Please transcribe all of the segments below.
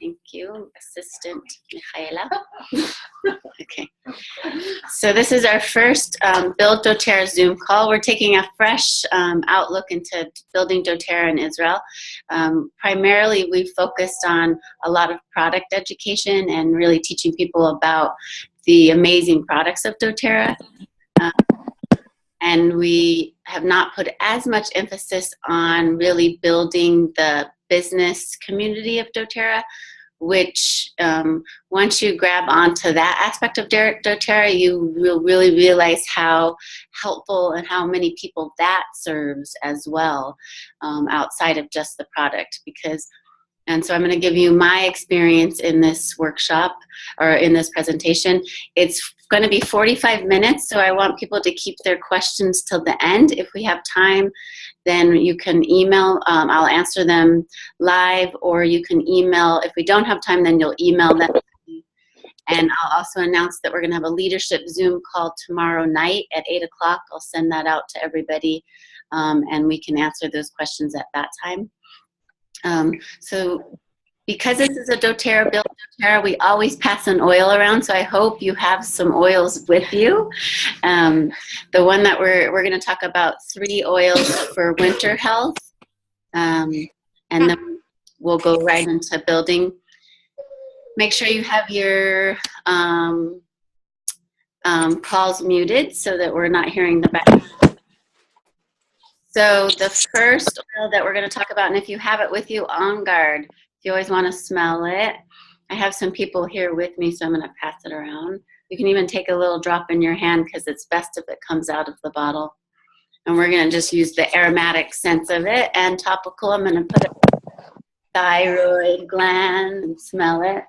Thank you, Assistant Michaela. Okay. So this is our first Build Doterra Zoom call. We're taking a fresh outlook into building doTERRA in Israel. Primarily, we focused on a lot of product education and really teaching people about the amazing products of doTERRA. And we have not put as much emphasis on really building the business community of doTERRA, which once you grab onto that aspect of doTERRA, you will really realize how helpful and how many people that serves as well, outside of just the product. And so I'm going to give you my experience in this workshop, or in this presentation. It's going to be 45 minutes, so I want people to keep their questions till the end. If we have time, then you can email. I'll answer them live, or you can email. If we don't have time, then you'll email them. And I'll also announce that we're going to have a leadership Zoom call tomorrow night at 8 o'clock. I'll send that out to everybody, and we can answer those questions at that time. So because this is a doTERRA, Build doTERRA, we always pass an oil around, so I hope you have some oils with you. The one that we're going to talk about, 3 oils for winter health, and then we'll go right into building. Make sure you have your calls muted so that we're not hearing the background. So the first oil that we're going to talk about, and if you have it with you, On Guard. You always want to smell it. I have some people here with me, so I'm going to pass it around. You can even take a little drop in your hand because it's best if it comes out of the bottle. And we're going to just use the aromatic scents of it. And topical, I'm going to put it on the thyroid gland and smell it.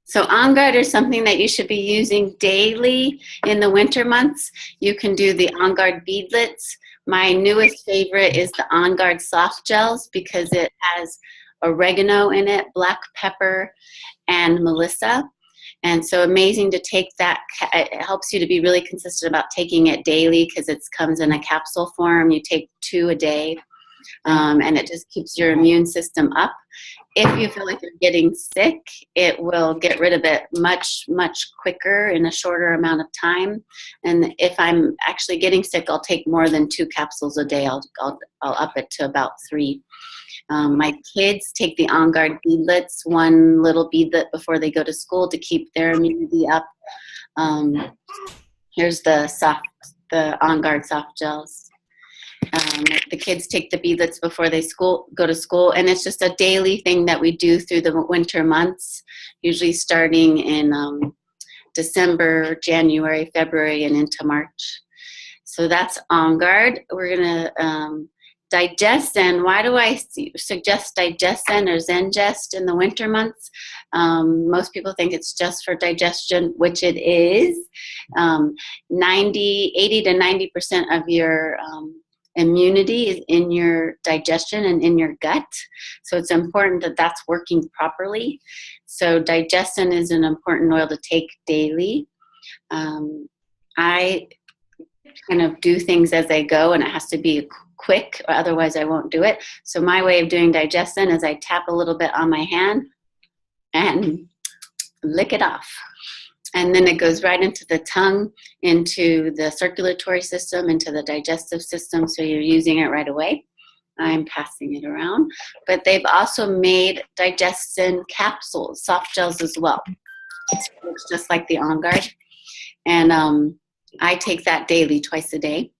So On Guard is something that you should be using daily in the winter months. You can do the On Guard beadlets. My newest favorite is the On Guard soft gels because it has oregano in it, black pepper, and melissa. And so amazing to take that. It helps you to be really consistent about taking it daily because it comes in a capsule form. You take 2 a day, and it just keeps your immune system up. If you feel like you're getting sick, it will get rid of it much, much quicker in a shorter amount of time. And if I'm actually getting sick, I'll take more than 2 capsules a day. I'll up it to about 3. My kids take the On Guard beadlets, 1 little beadlet before they go to school to keep their immunity up. Here's the On Guard soft gels. The kids take the beadlets before they go to school, and it's just a daily thing that we do through the winter months, usually starting in December, January, February, and into March. So that's On Guard. We're going to Digestin. Why do I suggest Digestin or Zengest in the winter months? Most people think it's just for digestion, which it is. 80 to 90% of your immunity is in your digestion and in your gut. So it's important that that's working properly. So Digestin is an important oil to take daily. I kind of do things as I go, and it has to be quick, or otherwise I won't do it. So my way of doing Digestin is I tap a little bit on my hand and lick it off. And then it goes right into the tongue, into the circulatory system, into the digestive system, so you're using it right away. I'm passing it around. But they've also made Digestin capsules, soft gels as well. It looks just like the On Guard. And I take that daily, twice a day.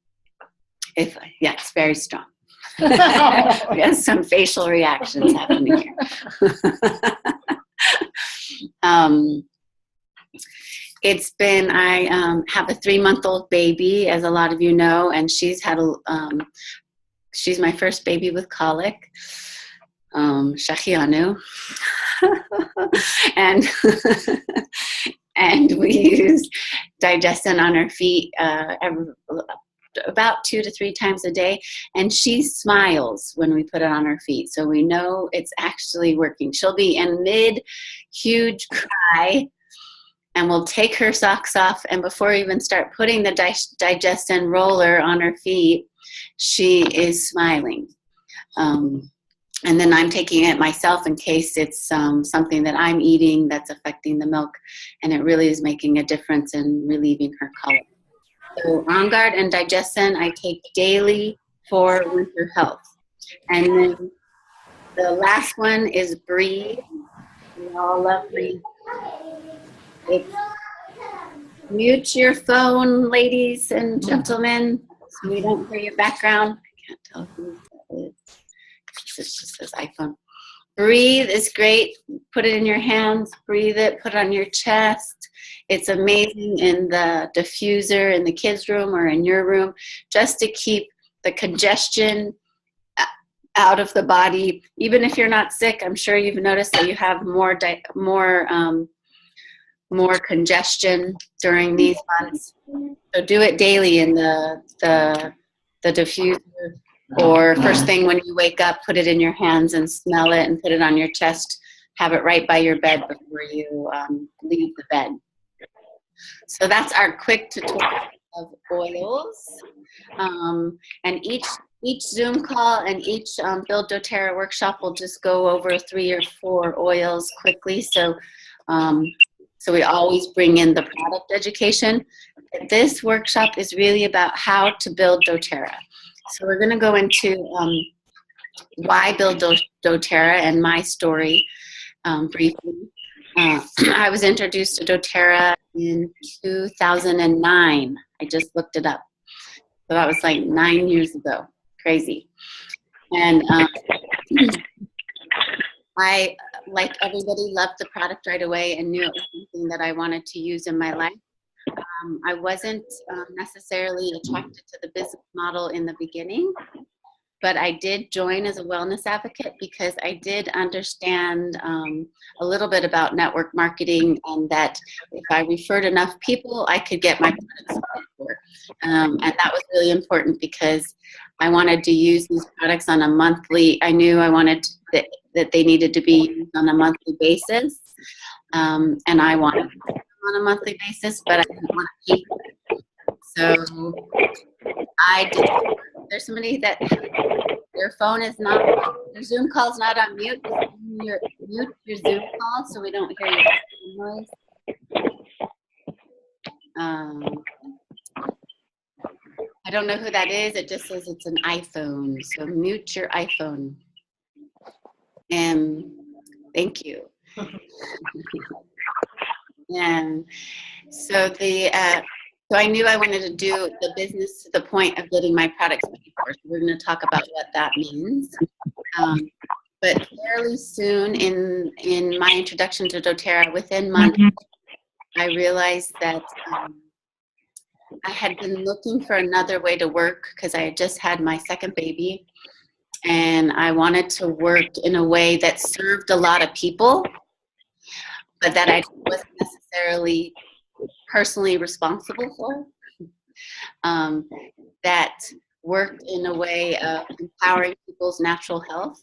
Yeah, it's very strong. We have some facial reactions happening here. I have a 3-month-old baby, as a lot of you know, and she's my first baby with colic, Shachianu. And we use Digestin on her feet about 2 to 3 times a day, and she smiles when we put it on her feet, so we know it's actually working. She'll be in mid-huge cry, and we'll take her socks off, and before we even start putting the Digestin roller on her feet, she is smiling. And then I'm taking it myself in case it's something that I'm eating that's affecting the milk, and it really is making a difference in relieving her colic. So On Guard and Digestin I take daily for winter health. And then the last one is Breathe. We all love Breathe. It's mute your phone, ladies and gentlemen, so we don't hear your background. I can't tell who that is. It just says iPhone. Breathe is great. Put it in your hands, breathe it, put it on your chest. It's amazing in the diffuser in the kids' room or in your room, just to keep the congestion out of the body. Even if you're not sick, I'm sure you've noticed that you have more congestion during these months. So do it daily in the diffuser, or first thing when you wake up, put it in your hands and smell it and put it on your chest. Have it right by your bed before you leave the bed. So that's our quick tutorial of oils. And each Zoom call and each Build Doterra workshop will just go over 3 or 4 oils quickly. So we always bring in the product education. This workshop is really about how to build doTERRA. So we're going to go into why build doTERRA and my story briefly. I was introduced to doTERRA in 2009. I just looked it up. So that was like 9 years ago. Crazy. And I, like everybody, loved the product right away and knew it was something that I wanted to use in my life. I wasn't necessarily attracted to the business model in the beginning, but I did join as a wellness advocate because I did understand a little bit about network marketing, and that if I referred enough people, I could get my products paid for. And that was really important because I wanted to use these products on a monthly. I knew I wanted that they needed to be used on a monthly basis, and I wanted them on a monthly basis, but I didn't want to pay for it. So I did. There's somebody that their phone is not, their Zoom call is not on mute. Mute your Zoom call so we don't hear your noise. I don't know who that is. It just says it's an iPhone. So mute your iPhone. And thank you. And so so I knew I wanted to do the business to the point of getting my products paid for. So we're going to talk about what that means. But fairly soon in my introduction to doTERRA, within months, I realized that I had been looking for another way to work because I had just had my second baby, and I wanted to work in a way that served a lot of people, but that I wasn't necessarily personally responsible for, that worked in a way of empowering people's natural health,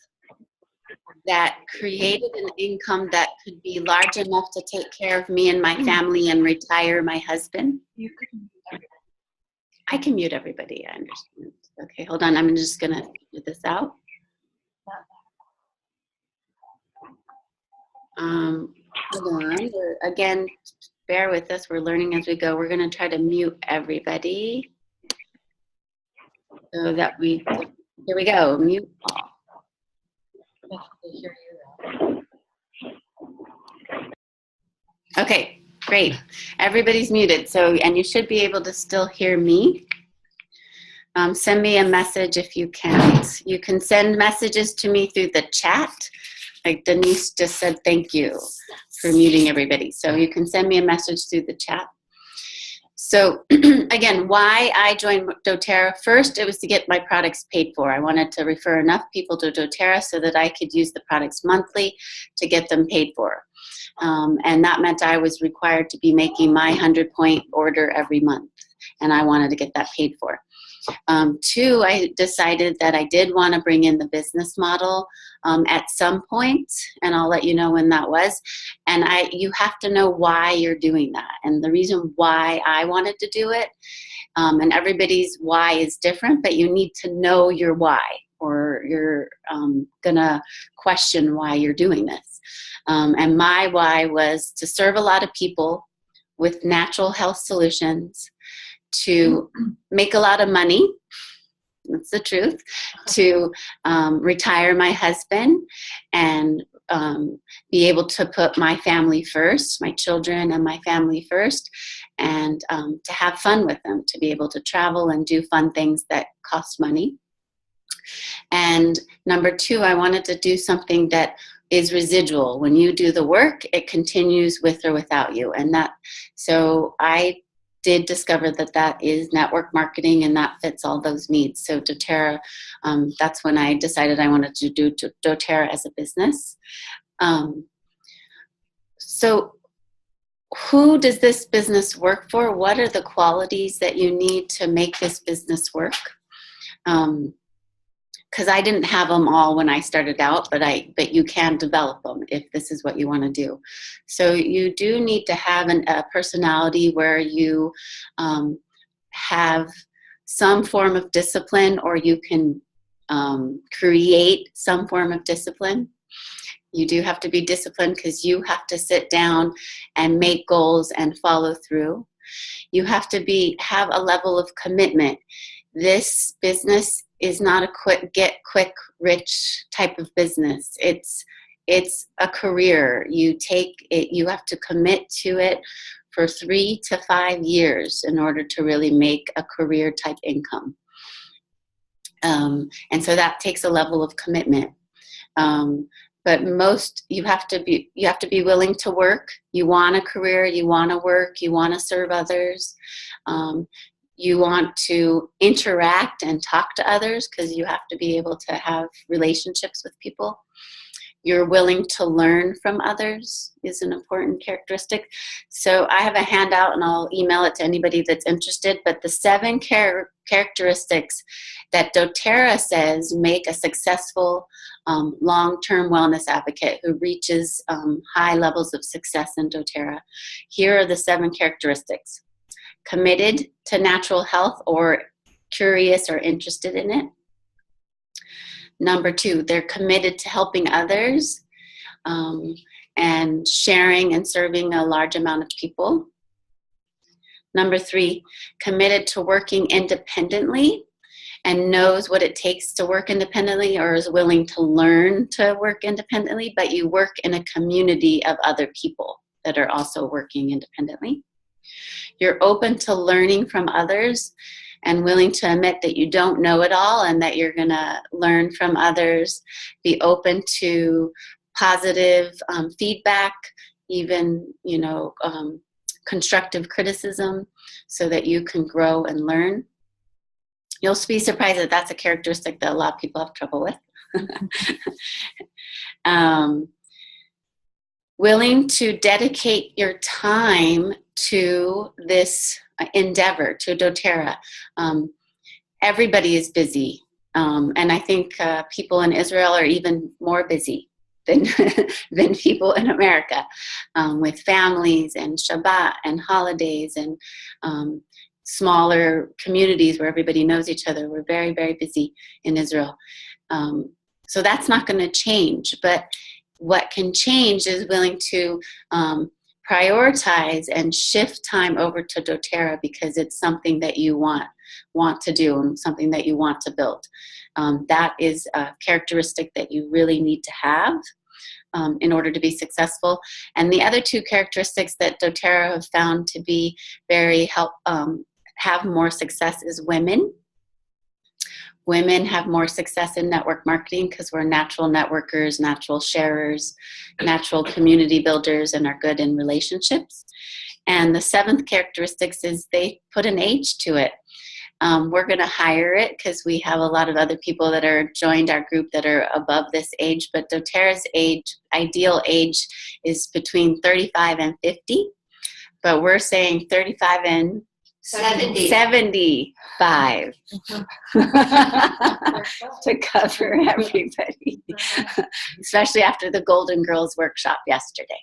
that created an income that could be large enough to take care of me and my family and retire my husband. I can mute everybody, I understand. Okay, hold on, I'm just gonna figure this out. Hold on, again, bear with us, we're learning as we go. We're gonna try to mute everybody so that here we go, mute all. Okay, great. Everybody's muted, and you should be able to still hear me. Send me a message if you can't. You can send messages to me through the chat. Like Denise just said, thank you for muting everybody. So you can send me a message through the chat. So again, why I joined doTERRA. First, it was to get my products paid for. I wanted to refer enough people to doTERRA so that I could use the products monthly to get them paid for. And that meant I was required to be making my 100-point order every month, and I wanted to get that paid for. 2, I decided that I did want to bring in the business model at some point, and I'll let you know when that was. And you have to know why you're doing that, and the reason why I wanted to do it. And everybody's why is different, but you need to know your why. or you're gonna question why you're doing this. And my why was to serve a lot of people with natural health solutions, to make a lot of money, that's the truth, to retire my husband and be able to put my family first, my children and my family first, and to have fun with them, to be able to travel and do fun things that cost money. And number two, I wanted to do something that is residual. When you do the work, it continues with or without you. And that, so I did discover that that is network marketing, and that fits all those needs. So doTERRA, that's when I decided I wanted to do doTERRA as a business. So who does this business work for? What are the qualities that you need to make this business work? Because I didn't have them all when I started out, but you can develop them if this is what you want to do. So you do need to have a personality where you have some form of discipline, or you can create some form of discipline. You do have to be disciplined because you have to sit down and make goals and follow through. You have to have a level of commitment. This business is not a get quick rich type of business. It's a career. You have to commit to it for 3 to 5 years in order to really make a career type income. And so that takes a level of commitment. But you have to be willing to work. You want a career, you want to work, you want to serve others. You want to interact and talk to others because you have to be able to have relationships with people. You're willing to learn from others is an important characteristic. So I have a handout and I'll email it to anybody that's interested, but the 7 characteristics that doTERRA says make a successful long-term wellness advocate who reaches high levels of success in doTERRA. Here are the 7 characteristics. Committed to natural health or curious or interested in it. Number 2, they're committed to helping others and sharing and serving a large amount of people. Number 3, committed to working independently and knows what it takes to work independently, or is willing to learn to work independently, but you work in a community of other people that are also working independently. You're open to learning from others and willing to admit that you don't know it all and that you're going to learn from others. Be open to positive feedback, even, constructive criticism, so that you can grow and learn. You'll be surprised that that's a characteristic that a lot of people have trouble with. Willing to dedicate your time to this endeavor, to doTERRA. Everybody is busy, and I think people in Israel are even more busy than people in America, with families and Shabbat and holidays and smaller communities where everybody knows each other. We're very, very busy in Israel. So that's not going to change, but what can change is willing to prioritize and shift time over to doTERRA because it's something that you want to do and something that you want to build. That is a characteristic that you really need to have in order to be successful. And the other 2 characteristics that doTERRA have found to be have more success is women. Women have more success in network marketing because we're natural networkers, natural sharers, natural community builders, and are good in relationships. And the 7th characteristics is they put an age to it. We're going to hire it because we have a lot of other people that are joined our group that are above this age, but doTERRA's ideal age is between 35 and 50, but we're saying 35 and 75 to cover everybody, especially after the Golden Girls workshop yesterday,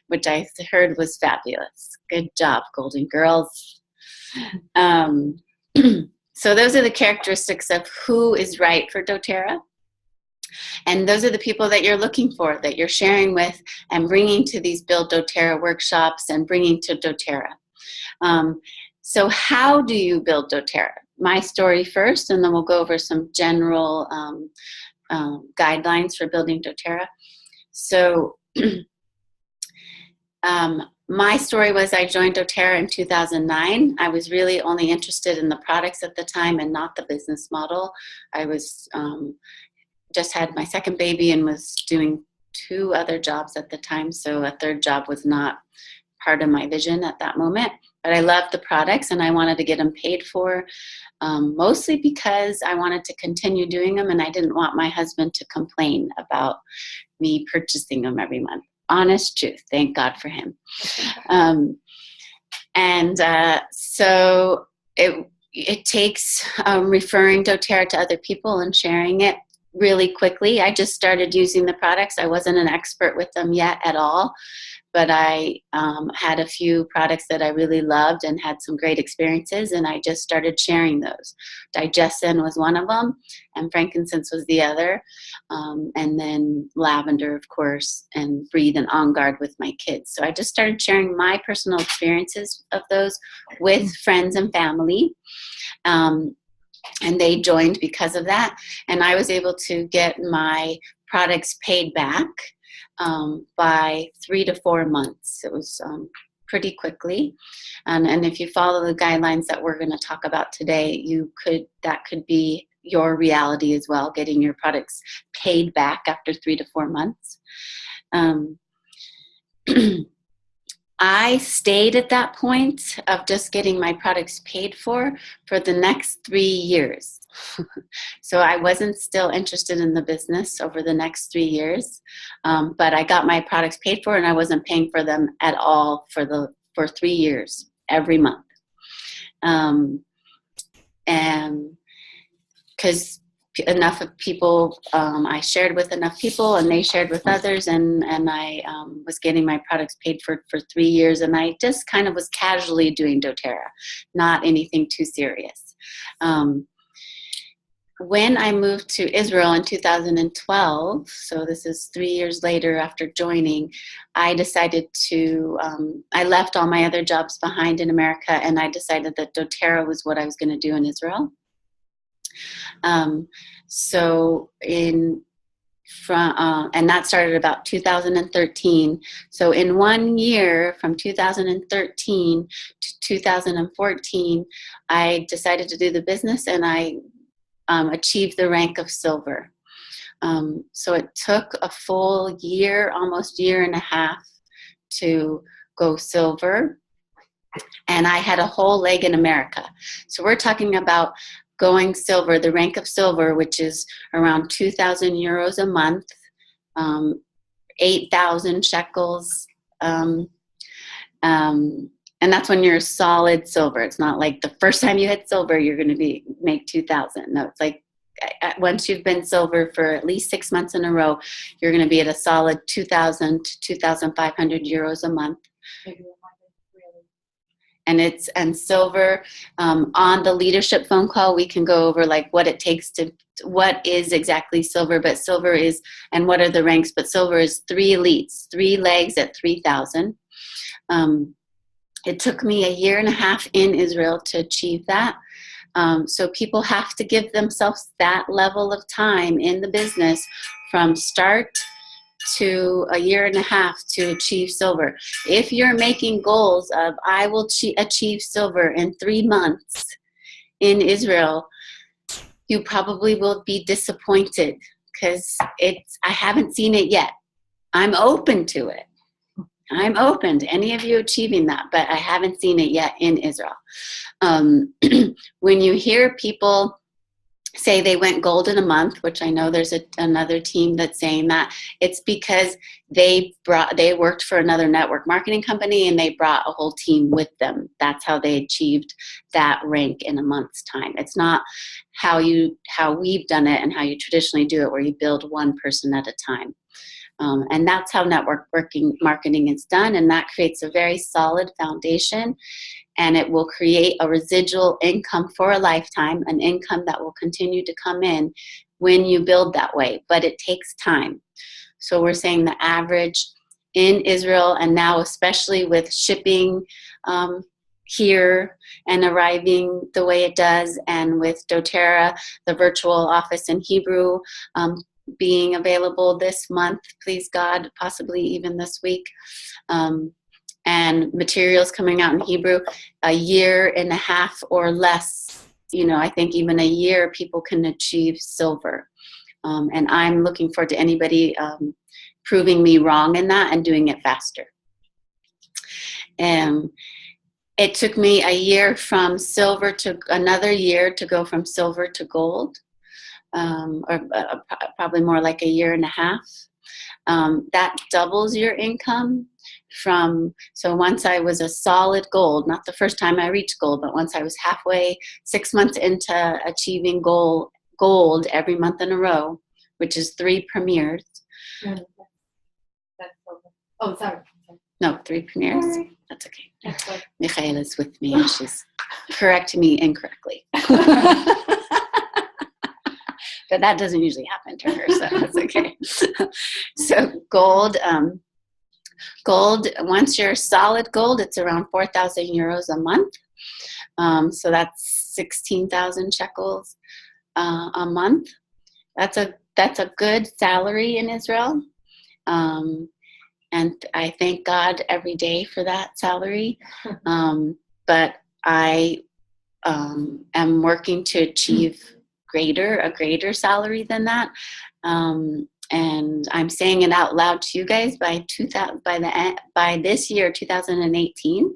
which I heard was fabulous. Good job, Golden Girls. So those are the characteristics of who is right for doTERRA. And those are the people that you're looking for, that you're sharing with and bringing to these Build doTERRA workshops and bringing to doTERRA. So how do you build doTERRA? My story first, and then we'll go over some general guidelines for building doTERRA. So my story was I joined doTERRA in 2009. I was really only interested in the products at the time and not the business model. I was just had my second baby and was doing 2 other jobs at the time, so a third job was not part of my vision at that moment. But I loved the products and I wanted to get them paid for, mostly because I wanted to continue doing them and I didn't want my husband to complain about me purchasing them every month. Honest truth, thank God for him. So it takes referring doTERRA to other people and sharing it really quickly. I just started using the products. I wasn't an expert with them yet at all, but I had a few products that I really loved and had some great experiences, and I just started sharing those. Digestin was one of them, and Frankincense was the other, and then lavender, of course, and Breathe and On Guard with my kids. So I just started sharing my personal experiences of those with friends and family. And they joined because of that. And I was able to get my products paid back by 3 to 4 months. It was pretty quickly. And if you follow the guidelines that we're going to talk about today, that could be your reality as well, getting your products paid back after 3 to 4 months. I stayed at that point of just getting my products paid for the next 3 years. So I wasn't still interested in the business over the next 3 years, but I got my products paid for and I wasn't paying for them at all for 3 years, every month. And because enough of people, I shared with enough people and they shared with others, and I was getting my products paid for 3 years, and I just kind of was casually doing doTERRA, not anything too serious. When I moved to Israel in 2012, so this is 3 years later after joining, I decided to, I left all my other jobs behind in America, and I decided that doTERRA was what I was going to do in Israel. And that started about 2013. So in 1 year, from 2013 to 2014, I decided to do the business, and I achieved the rank of silver. So it took a full year, almost year and a half, to go silver. And I had a whole leg in America. So we're talking about going silver, the rank of silver, which is around 2,000 euros a month, 8,000 shekels. And that's when you're solid silver. It's not like the first time you hit silver, you're going to make 2,000. No, it's like once you've been silver for at least 6 months in a row, you're going to be at a solid 2,000 to 2,500 euros a month. And silver, on the leadership phone call, we can go over like what it takes to, what is exactly silver, but silver is, and what are the ranks, but silver is 3 elites, 3 legs at 3,000. It took me a year and a half in Israel to achieve that. So people have to give themselves that level of time in the business from start to a year and a half to achieve silver. If you're making goals of, I will achieve silver in 3 months in Israel, you probably will be disappointed because I haven't seen it yet. I'm open to it. I'm open to any of you achieving that, but I haven't seen it yet in Israel. When you hear people say they went gold in a month, which I know there's another team that's saying that, it's because they worked for another network marketing company and they brought a whole team with them. That's how they achieved that rank in a month's time. It's not how we've done it and how you traditionally do it, where you build one person at a time. And that's how network marketing is done, and that creates a very solid foundation. and it will create a residual income for a lifetime, an income that will continue to come in when you build that way, but it takes time. So we're saying the average in Israel, and now especially with shipping here and arriving the way it does, and with doTERRA, the virtual office in Hebrew, being available this month, please God, possibly even this week, and materials coming out in Hebrew, a year and a half or less, I think even a year, people can achieve silver. And I'm looking forward to anybody proving me wrong in that and doing it faster. It took me a year from silver to another year to go from silver to gold, or probably more like a year and a half. That doubles your income so once I was a solid gold, not the first time I reached gold, but once I was halfway, 6 months into achieving gold every month in a row, which is 3 premieres. That's silver. Oh, sorry. No, 3 premieres. Sorry. That's okay. Michaela's with me and she's correcting me incorrectly. But that doesn't usually happen to her, so that's okay. So gold, once you're solid gold, it's around 4,000 euros a month. So that's 16,000 shekels a month. That's a good salary in Israel. And I thank God every day for that salary. But I am working to achieve a greater salary than that. And I'm saying it out loud to you guys by this year, 2018,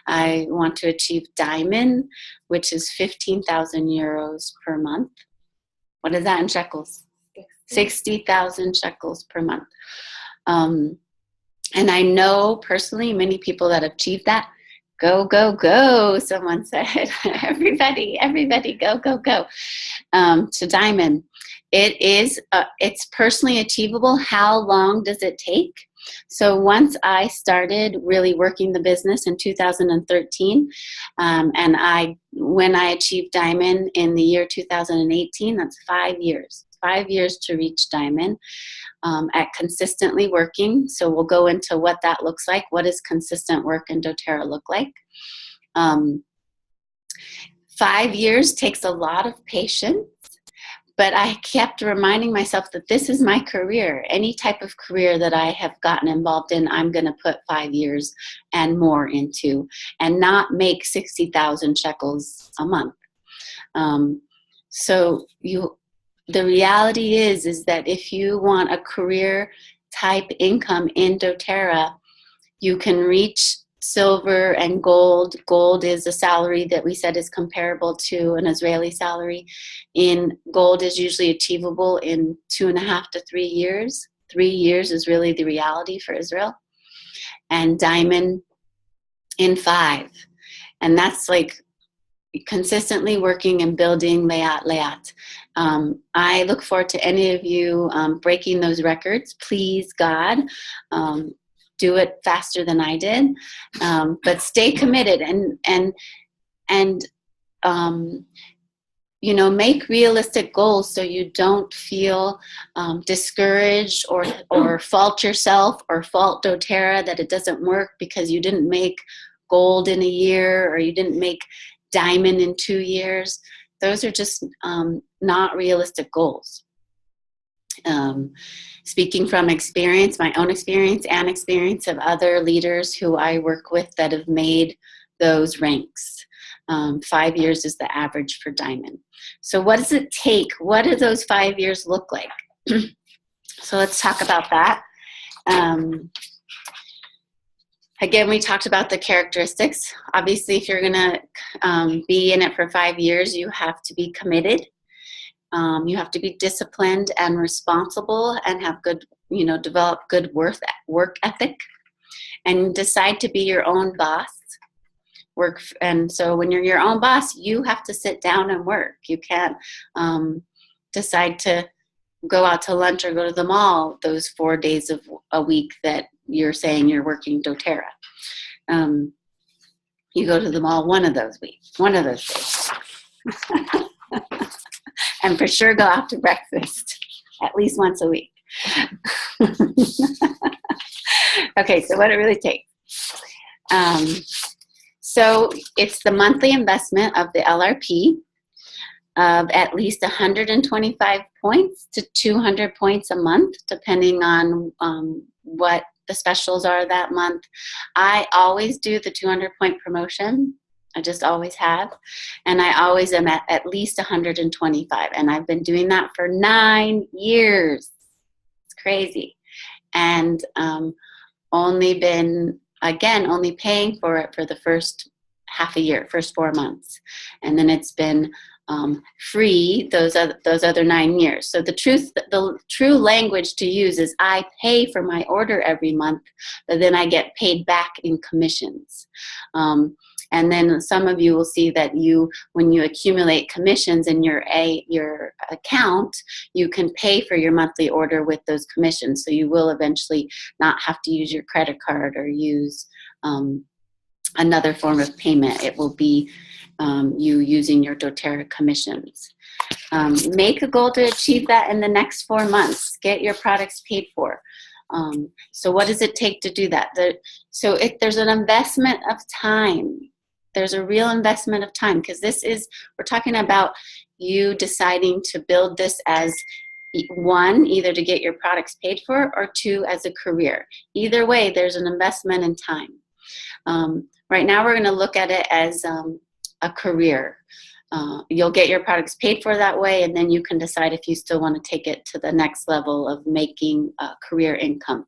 I want to achieve diamond, which is 15,000 euros per month. What is that in shekels? 60,000 shekels per month. And I know personally many people that have achieved that. Go, go, go, someone said. everybody, go, go, go, to diamond. It's personally achievable. How long does it take? So once I started really working the business in 2013, and when I achieved diamond in the year 2018, that's 5 years. 5 years to reach diamond at consistently working. So we'll go into what that looks like. What does consistent work in doTERRA look like? 5 years takes a lot of patience, but I kept reminding myself that this is my career. Any type of career that I have gotten involved in, I'm going to put 5 years and more into, and not make 60,000 shekels a month. The reality is that if you want a career type income in doTERRA, you can reach silver and gold. Gold is a salary that we said is comparable to an Israeli salary. Gold is usually achievable in 2.5 to 3 years. 3 years is really the reality for Israel. And diamond in 5. And that's like consistently working and building layat. I look forward to any of you breaking those records. Please, God, do it faster than I did, but stay committed and make realistic goals so you don't feel discouraged or fault yourself or fault doTERRA that it doesn't work because you didn't make gold in a year or you didn't make diamond in 2 years. Those are just not realistic goals. Speaking from experience, my own experience and experience of other leaders who I work with that have made those ranks. 5 years is the average for diamond. So what does it take? What do those 5 years look like? So let's talk about that. Again, we talked about the characteristics. Obviously, if you're going to be in it for 5 years, you have to be committed. You have to be disciplined and responsible and have good, develop good work ethic, and decide to be your own boss. And so when you're your own boss, you have to sit down and work. You can't decide to go out to lunch or go to the mall those 4 days of a week that you're saying you're working doTERRA. You go to the mall one of those days. And for sure go out to breakfast at least once a week. Okay, so what it really takes. So it's the monthly investment of the LRP of at least 125 points to 200 points a month, depending on what the specials are that month. I always do the 200-point promotion. I just always have. And I always am at least 125. And I've been doing that for 9 years. It's crazy. And only paying for it for the first half a year, first 4 months. And then it's been free those other 9 years. So the true language to use is I pay for my order every month, but then I get paid back in commissions. And then some of you will see that when you accumulate commissions in your account, you can pay for your monthly order with those commissions. So you will eventually not have to use your credit card or use another form of payment. It will be you using your doTERRA commissions. Make a goal to achieve that in the next 4 months. Get your products paid for. So what does it take to do that? There's an investment of time. There's a real investment of time, because we're talking about you deciding to build this as 1, either to get your products paid for, or 2, as a career. Either way, there's an investment in time. Right now we're going to look at it as a career. You'll get your products paid for that way, and then you can decide if you still want to take it to the next level of making career income.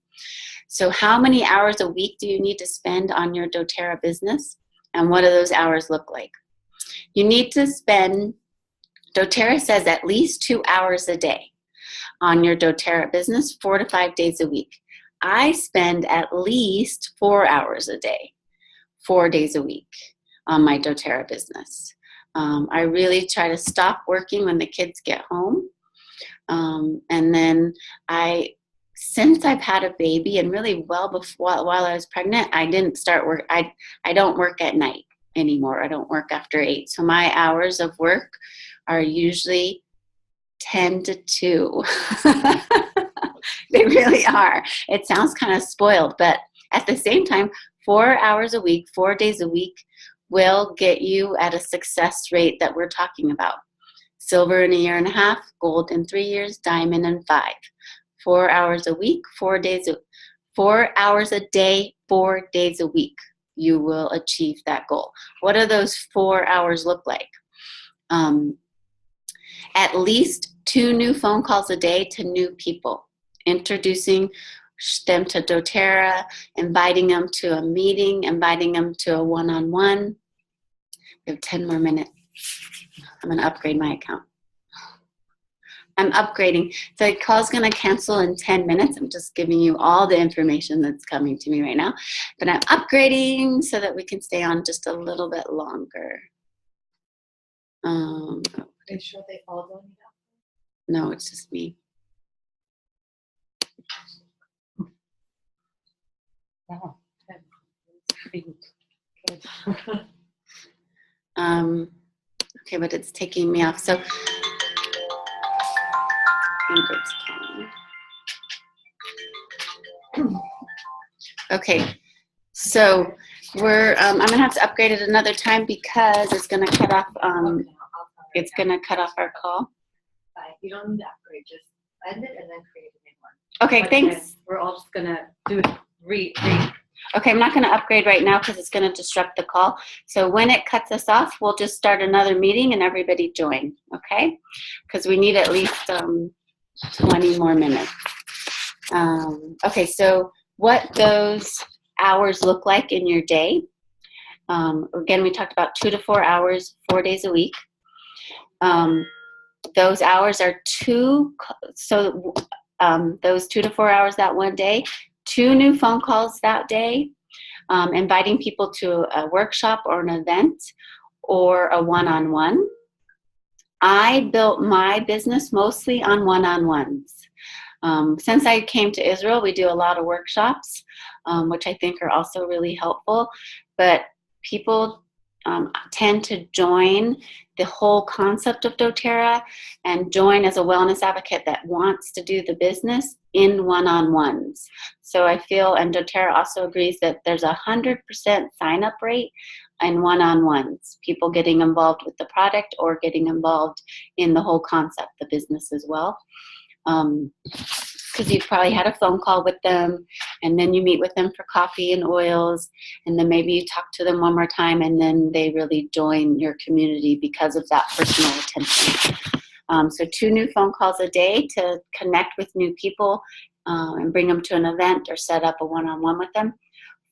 So how many hours a week do you need to spend on your doTERRA business? And what do those hours look like? You need to spend, doTERRA says, at least 2 hours a day on your doTERRA business, 4 to 5 days a week. I spend at least 4 hours a day, 4 days a week on my doTERRA business. I really try to stop working when the kids get home. And then since I've had a baby, and really while I was pregnant, I didn't start work. I don't work at night anymore. I don't work after 8. So my hours of work are usually 10 to 2. They really are. It sounds kind of spoiled, but at the same time, 4 hours a week, 4 days a week will get you at a success rate that we're talking about. Silver in 1.5 years, gold in 3 years, diamond in 5. 4 hours a week, 4 hours a day, 4 days a week, you will achieve that goal. What do those 4 hours look like? At least 2 new phone calls a day to new people, introducing them to doTERRA, inviting them to a meeting, inviting them to a one-on-one. We have 10 more minutes. I'm going to upgrade my account. I'm upgrading. The call's going to cancel in 10 minutes. I'm just giving you all the information that's coming to me right now. But I'm upgrading so that we can stay on just a little bit longer. Are you sure they all don't need that? No, it's just me. Wow. Okay, but it's taking me off. So okay, so I'm gonna have to upgrade it another time because it's gonna cut off. It's gonna cut off our call. You don't need to upgrade. Just end it and then create a new one. Okay, thanks. We're all just gonna do it. Okay, I'm not gonna upgrade right now because it's gonna disrupt the call. So when it cuts us off, we'll just start another meeting and everybody join. Okay, because we need at least 20 more minutes. Okay, so what those hours look like in your day. Again, we talked about 2 to 4 hours, 4 days a week. Those hours are those 2 to 4 hours that one day, 2 new phone calls that day, inviting people to a workshop or an event or a one-on-one. I built my business mostly on one-on-ones. Since I came to Israel, we do a lot of workshops, which I think are also really helpful. But people tend to join the whole concept of doTERRA and join as a wellness advocate that wants to do the business in one-on-ones. So I feel, and doTERRA also agrees, that there's 100% sign-up rate in one-on-ones, people getting involved with the product or getting involved in the whole concept, the business as well. Because you've probably had a phone call with them, and then you meet with them for coffee and oils, and then maybe you talk to them one more time, and then they really join your community because of that personal attention. So 2 new phone calls a day to connect with new people and bring them to an event or set up a one-on-one with them.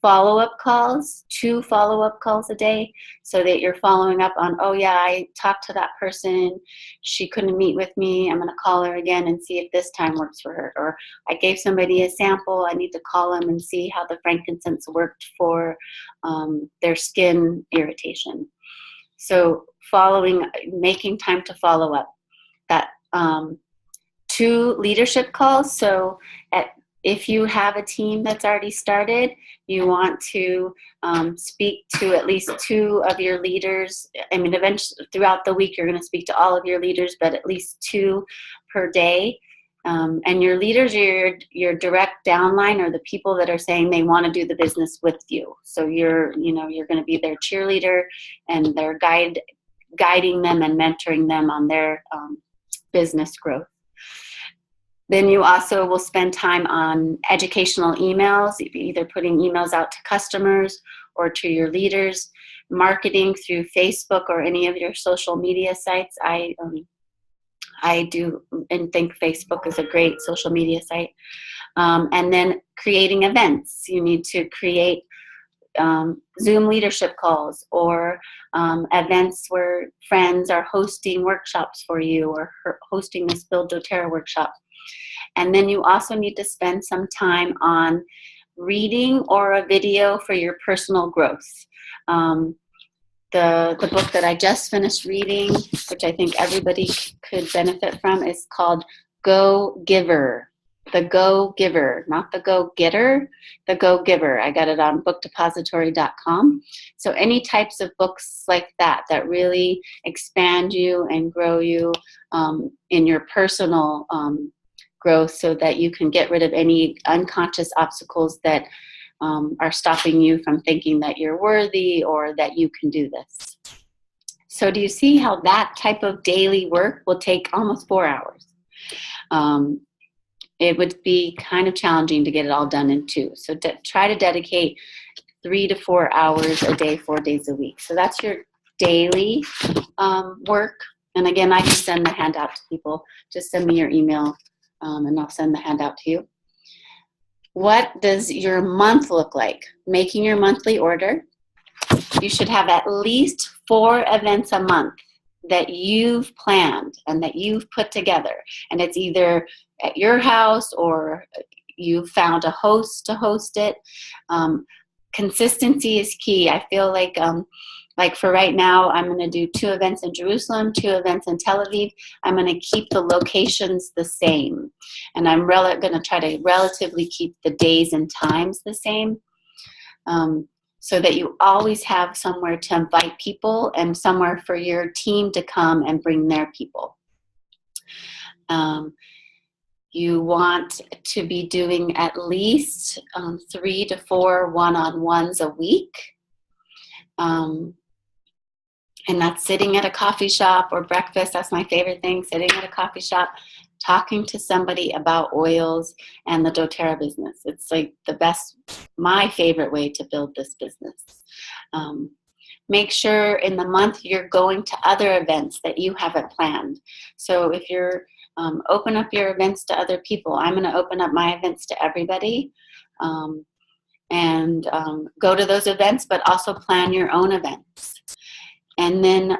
Follow-up calls, 2 follow-up calls a day, so that you're following up on, oh yeah, I talked to that person, she couldn't meet with me, I'm going to call her again and see if this time works for her. Or I gave somebody a sample, I need to call them and see how the frankincense worked for their skin irritation. So making time to follow up. That 2 leadership calls, so if you have a team that's already started, you want to speak to at least 2 of your leaders. I mean, eventually throughout the week, you're going to speak to all of your leaders, but at least 2 per day. And your leaders are your direct downline, or the people that are saying they want to do the business with you. So you're going to be their cheerleader, and they're guiding them and mentoring them on their business growth. Then you also will spend time on educational emails, either putting emails out to customers or to your leaders, marketing through Facebook or any of your social media sites. I do and think Facebook is a great social media site. And then creating events. You need to create Zoom leadership calls or events where friends are hosting workshops for you, or hosting this Build Doterra workshop. And then you also need to spend some time on reading or a video for your personal growth. The book that I just finished reading, which I think everybody could benefit from, is called Go Giver. The Go Giver, not the Go Getter, the Go Giver. I got it on bookdepository.com. So any types of books like that really expand you and grow you in your personal growth, so that you can get rid of any unconscious obstacles that are stopping you from thinking that you're worthy or that you can do this. So do you see how that type of daily work will take almost 4 hours? It would be kind of challenging to get it all done in 2. So try to dedicate 3 to 4 hours a day, 4 days a week. So that's your daily work. And again, I can send the handout to people. Just send me your email and I'll send the handout to you. What does your month look like? Making your monthly order. You should have at least 4 events a month that you've planned and that you've put together. And it's either at your house or you found a host to host it. Consistency is key. I feel like for right now, I'm going to do 2 events in Jerusalem, 2 events in Tel Aviv. I'm going to keep the locations the same. And I'm going to try to relatively keep the days and times the same, so that you always have somewhere to invite people and somewhere for your team to come and bring their people. You want to be doing at least 3 to 4 one-on-ones a week. And that's sitting at a coffee shop or breakfast. That's my favorite thing, sitting at a coffee shop, talking to somebody about oils and the doTERRA business. It's like my favorite way to build this business. Make sure in the month you're going to other events that you haven't planned. So if you're open up your events to other people, I'm going to open up my events to everybody. And go to those events, but also plan your own events. And then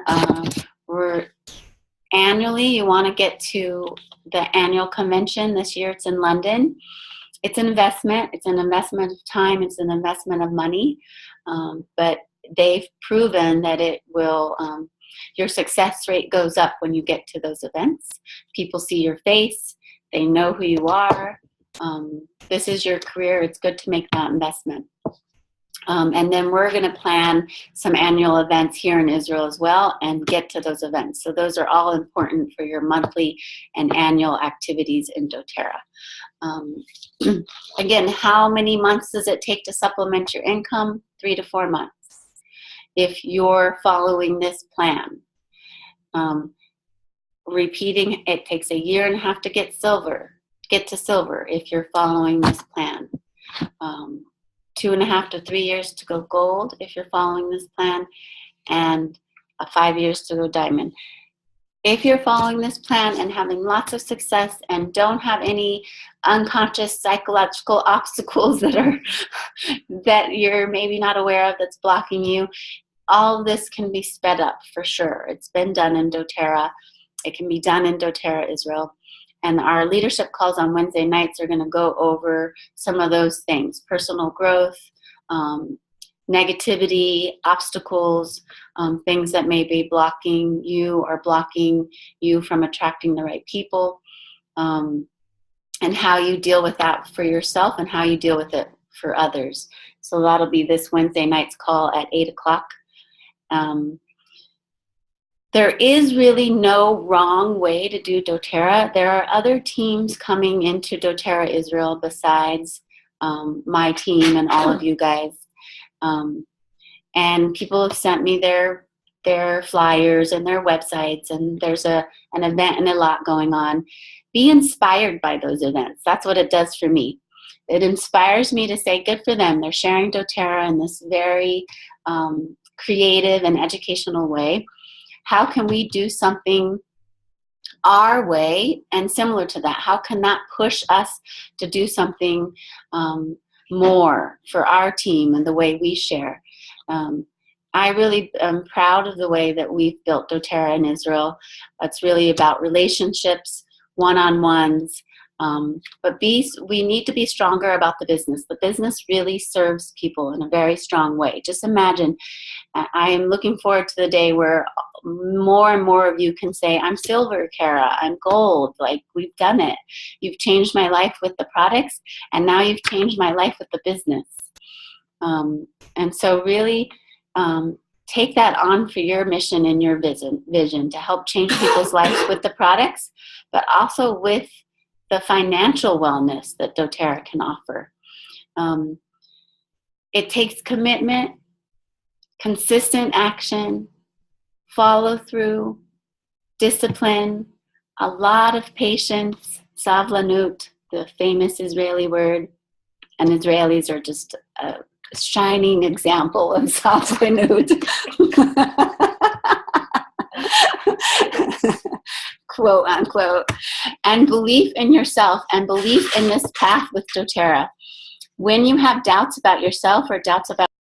annually, you want to get to the annual convention. This year it's in London. It's an investment. It's an investment of time. It's an investment of money. But they've proven that it will, your success rate goes up when you get to those events. People see your face. They know who you are. This is your career. It's good to make that investment. And then we're going to plan some annual events here in Israel as well and get to those events. So those are all important for your monthly and annual activities in doTERRA. Again, how many months does it take to supplement your income? 3 to 4 months. If you're following this plan. Repeating, it takes a year and a half to get to silver if you're following this plan. 2.5 to 3 years to go gold if you're following this plan, and 5 years to go diamond. If you're following this plan and having lots of success and don't have any unconscious psychological obstacles that you're maybe not aware of that's blocking you, all of this can be sped up for sure. It's been done in doTERRA. It can be done in doTERRA Israel. And our leadership calls on Wednesday nights are going to go over some of those things: personal growth, negativity, obstacles, things that may be blocking you or blocking you from attracting the right people, and how you deal with that for yourself and how you deal with it for others. So that'll be this Wednesday night's call at 8 o'clock. There is really no wrong way to do doTERRA. There are other teams coming into doTERRA Israel besides my team and all of you guys. And people have sent me their flyers and their websites, and there's an event and a lot going on. Be inspired by those events. That's what it does for me. It inspires me to say, good for them. They're sharing doTERRA in this very creative and educational way. How can we do something our way and similar to that? How can that push us to do something more for our team and the way we share? I really am proud of the way that we've built doTERRA in Israel. It's really about relationships, one-on-ones, but we need to be stronger about the business. The business really serves people in a very strong way. Just imagine, I am looking forward to the day where more and more of you can say, I'm silver, Kara, I'm gold, like we've done it. You've changed my life with the products, and now you've changed my life with the business. And so really take that on for your mission and your vision to help change people's lives with the products, but also with the financial wellness that doTERRA can offer. It takes commitment, consistent action, follow through, discipline, a lot of patience, savlanut, the famous Israeli word, and Israelis are just a shining example of savlanut. Quote unquote, and belief in yourself and belief in this path with doTERRA. When you have doubts about yourself or doubts about